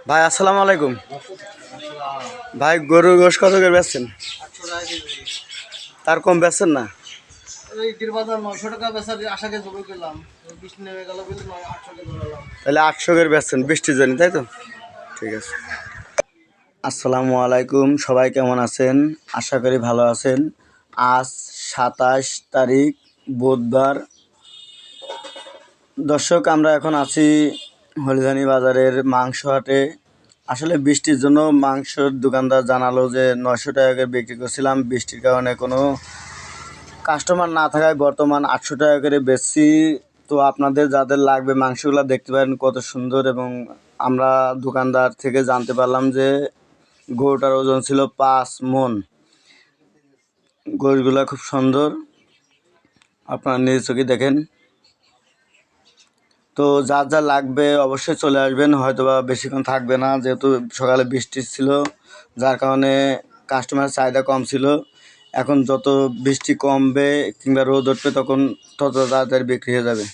ভাই আসসালামু আলাইকুম। ভাই গরুর গোশ কত করে বেচছেন? তার কম বেচছেন না? তাহলে 800 করে বেচছেন বৃষ্টির জন্য, তাই তো? ঠিক আছে। আসসালামু আলাইকুম, সবাই কেমন আছেন? আশা করি ভালো আছেন। আজ 27 তারিখ বুধবার। দর্শক, আমরা এখন আছি হলিদানি বাজারের মাংস হাটে। আসলে বৃষ্টির জন্য মাংসের দোকানদার জানালো যে 900 টাকা করে বিক্রি করছিলাম, বৃষ্টির কারণে কোনো কাস্টমার না থাকায় বর্তমান 800 টাকা করে বেচছি। তো আপনাদের যাদের লাগবে মাংসগুলো দেখতে পারেন কত সুন্দর, এবং আমরা দোকানদার থেকে জানতে পারলাম যে গরুটার ওজন ছিল 5 মণ। গরুগুলো খুব সুন্দর, আপনারা নিজের চোখে দেখেন। তো যার যা লাগবে অবশ্যই চলে আসবেন, হয়তোবা বেশিক্ষণ থাকবে না, যেহেতু সকালে বৃষ্টি ছিল যার কারণে কাস্টমারের চাহিদা কম ছিল। এখন যত বৃষ্টি কমবে কিংবা রোদ উঠবে তখন তত তাড়াতাড়ি বিক্রি হয়ে যাবে।